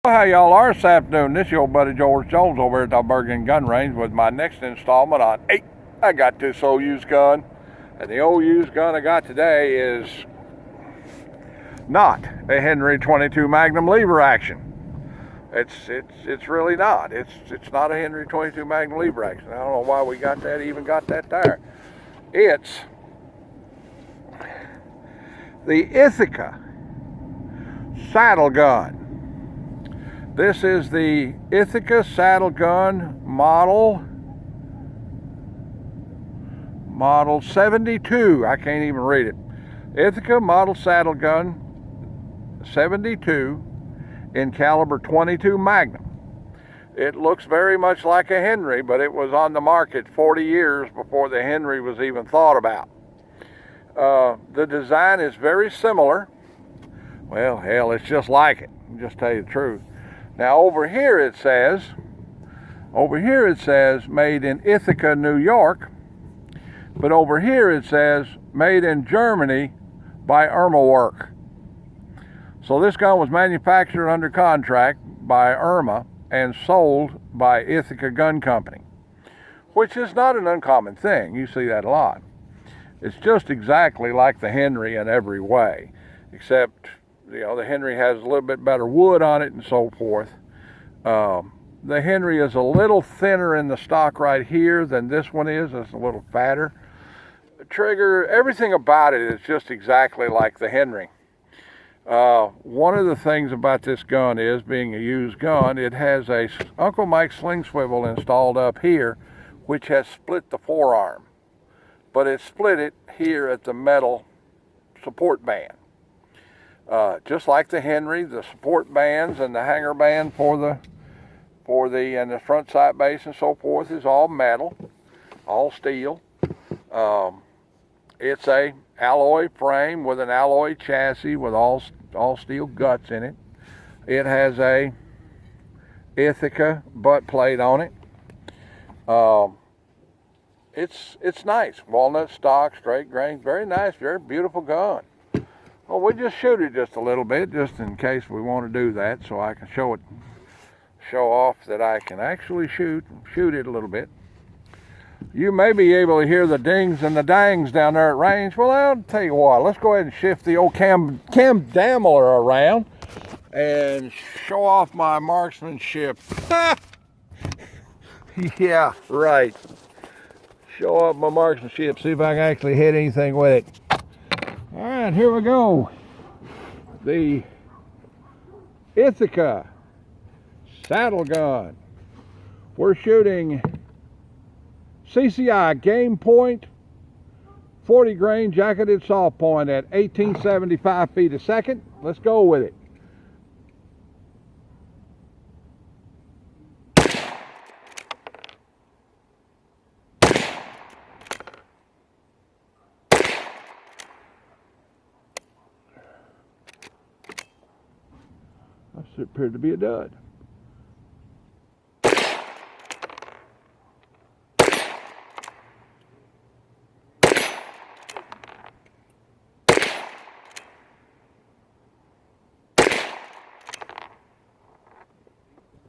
Well, how y'all are this afternoon? This is your buddy George Jones over at the Bergen Gun Range with my next installment on Hey, I Got This Old Used Gun. And the old used gun I got today is not a Henry 22 Magnum lever action. It's really not. It's not a Henry 22 Magnum lever action. I don't know why we got that, even got that there. It's the Ithica saddle gun. This is the Ithaca saddle gun model 72. I can't even read it. Ithaca model saddle gun 72 in caliber 22 Magnum. It looks very much like a Henry, but it was on the market 40 years before the Henry was even thought about. The design is very similar. Well, hell, it's just like it. I'll just tell you the truth. Now over here it says made in Ithaca, New York, but over here it says made in Germany by Irma Work. So this gun was manufactured under contract by Irma and sold by Ithaca Gun Company, which is not an uncommon thing. You see that a lot. It's just exactly like the Henry in every way, except the Henry has a little bit better wood on it and so forth. The Henry is a little thinner in the stock right here than this one is. It's a little fatter. The trigger, everything about it is just exactly like the Henry. One of the things about this gun is, being a used gun, it has a Uncle Mike sling swivel installed up here, which has split the forearm. But it split it here at the metal support band. Just like the Henry, the support bands and the hanger band for the and the front sight base and so forth is all metal, all steel. It's a alloy frame with an alloy chassis with all steel guts in it. It has a Ithaca butt plate on it. It's nice, walnut stock, straight grain, very nice, very beautiful gun. Well, we just shoot it just a little bit, just in case we want to do that, so I can show off that I can actually shoot it a little bit. You may be able to hear the dings and the dangs down there at range. Well, I'll tell you what, let's go ahead and shift the old cam dammler around and show off my marksmanship. Yeah, right. Show off my marksmanship, see if I can actually hit anything with it. All right, here we go. The Ithaca saddle gun. We're shooting CCI game point, 40 grain jacketed soft point at 1875 feet a second. Let's go with it. That appeared to be a dud.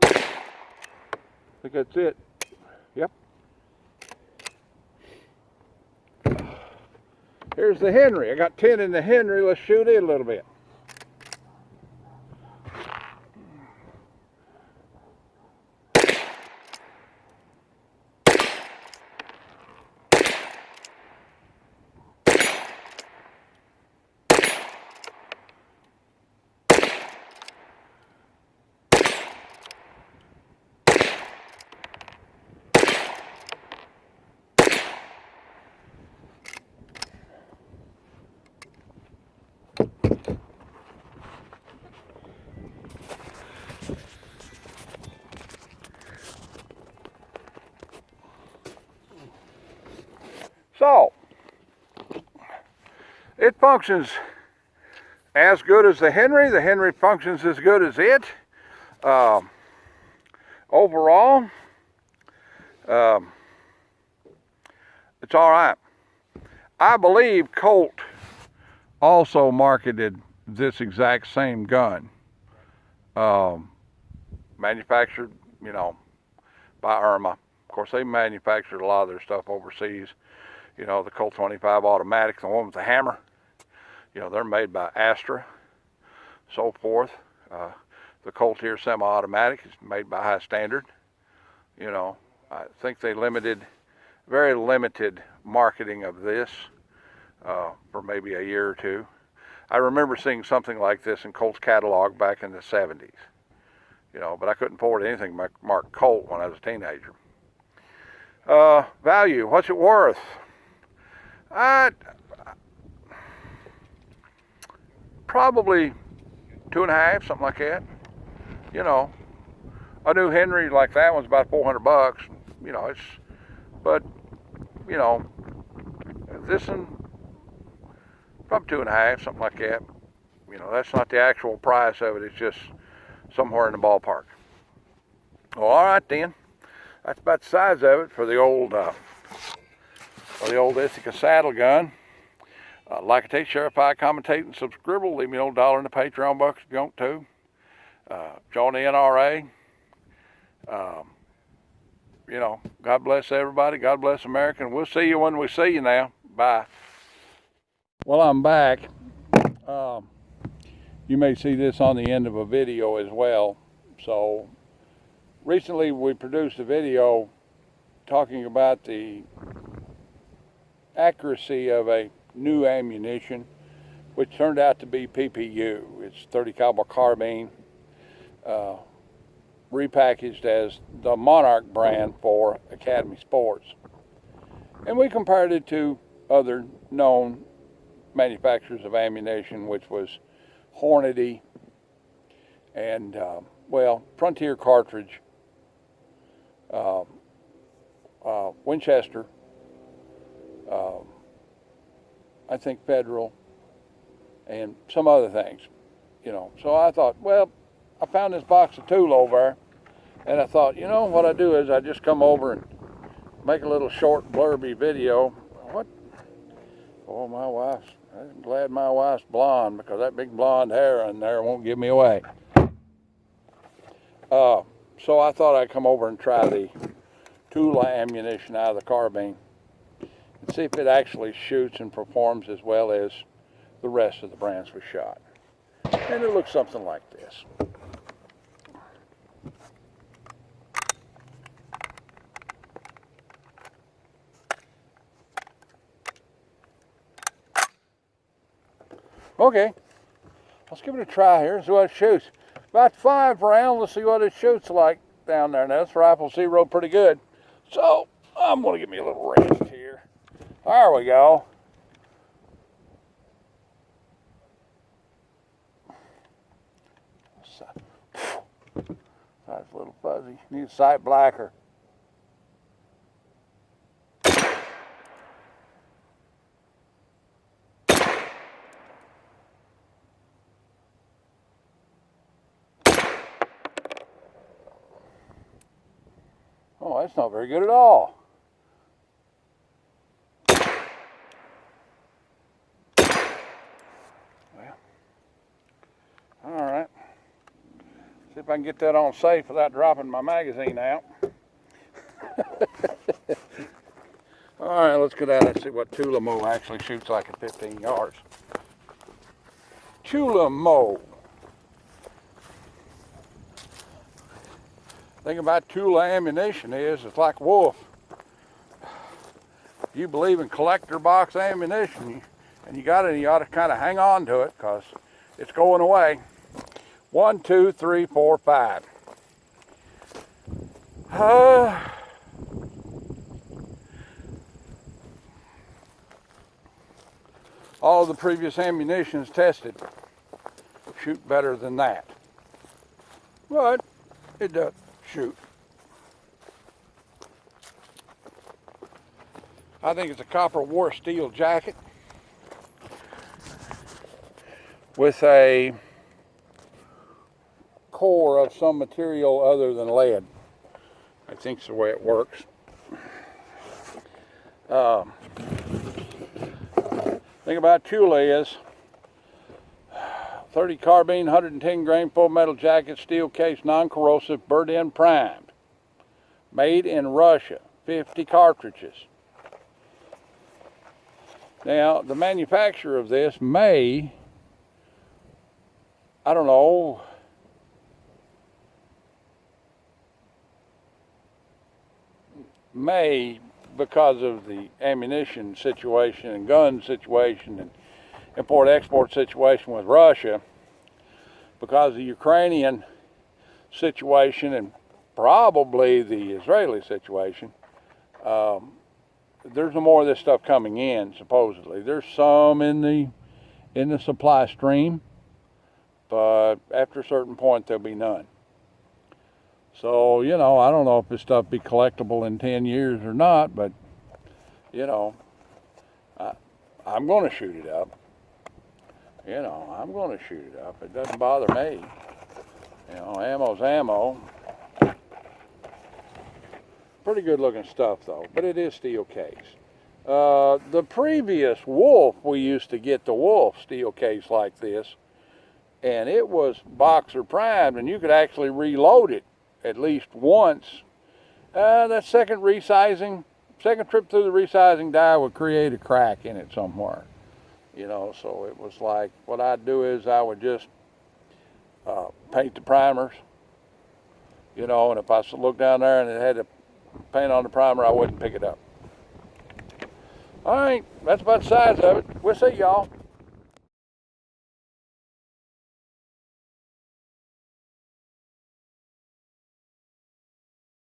I think that's it. Yep. Here's the Henry. I got 10 in the Henry. Let's shoot it a little bit. So, it functions as good as the Henry. The Henry functions as good as it. Overall, it's all right. I believe Colt also marketed this exact same gun. manufactured, you know, by Irma. Of course, they manufactured a lot of their stuff overseas. You know, the Colt 25 automatic, the one with the hammer, you know, they're made by Astra, so forth. The Colt here semi-automatic is made by High Standard. You know, I think they very limited marketing of this for maybe a year or two. I remember seeing something like this in Colt's catalog back in the 70s. You know, but I couldn't afford anything marked Colt when I was a teenager. Value, what's it worth? Probably 2.5, something like that. You know, a new Henry like that one's about $400. You know, but you know, this one probably 2.5, something like that. You know, that's not the actual price of it. It's just somewhere in the ballpark. Well, all right then. That's about the size of it for the old Ithica saddle gun. Like I tell you, share, commentate, and subscribe. Leave me an old $1 in the Patreon box if you want to. Join the NRA. You know, God bless everybody. God bless America. And we'll see you when we see you now. Bye. Well, I'm back. You may see this on the end of a video as well. So, recently we produced a video talking about the accuracy of a new ammunition, which turned out to be PPU. It's 30 caliber carbine, repackaged as the Monarch brand for Academy Sports. And we compared it to other known manufacturers of ammunition, which was Hornady and, well, Frontier Cartridge, Winchester, I think Federal, and some other things, you know. So I thought, well, I found this box of Tula over there, and I thought, you know, what I do is I just come over and make a little short blurby video. What? Oh, my wife's, I'm glad my wife's blonde, because that big blonde hair in there won't give me away. So I thought I'd come over and try the Tula ammunition out of the carbine and see if it actually shoots and performs as well as the rest of the brands we shot. And it looks something like this. Okay, let's give it a try here and see what it shoots. About 5 rounds, let's see what it shoots like down there. Now this rifle zeroed pretty good. So I'm gonna give me a little rest here. There we go. That's a little fuzzy. Need a sight blacker. Oh, that's not very good at all. Well, all right. See if I can get that on safe without dropping my magazine out. All right, let's go down and see what Tula Mo actually shoots like at 15 yards. Tula Mo. Thing about Tula ammunition is it's like wolf. If you believe in collector box ammunition and you got it, you ought to kind of hang on to it because it's going away. 1, 2, 3, 4, 5. All of the previous ammunitions tested shoot better than that, but it does shoot. I think it's a copper war steel jacket with a core of some material other than lead. I think it's the way it works. Thing about Tula is 30 carbine, 110 grain full metal jacket, steel case, non-corrosive, burnt in primed. Made in Russia, 50 cartridges. Now, the manufacturer of this may, I don't know, may, because of the ammunition situation and gun situation and import-export situation with Russia, because of the Ukrainian situation and probably the Israeli situation, there's no more of this stuff coming in, supposedly. There's some in the supply stream, but after a certain point there'll be none. So, you know, I don't know if this stuff be collectible in 10 years or not, but, you know, I'm going to shoot it up. You know, I'm going to shoot it up. It doesn't bother me. You know, ammo's ammo. Pretty good looking stuff though, but it is steel case. The previous Wolf, we used to get the Wolf steel case like this, and it was boxer primed, and you could actually reload it at least once. That second trip through the resizing die would create a crack in it somewhere. You know, so it was like, what I'd do is I would just paint the primers, you know, and if I looked down there and it had a paint on the primer, I wouldn't pick it up. All right, that's about the size of it. We'll see y'all.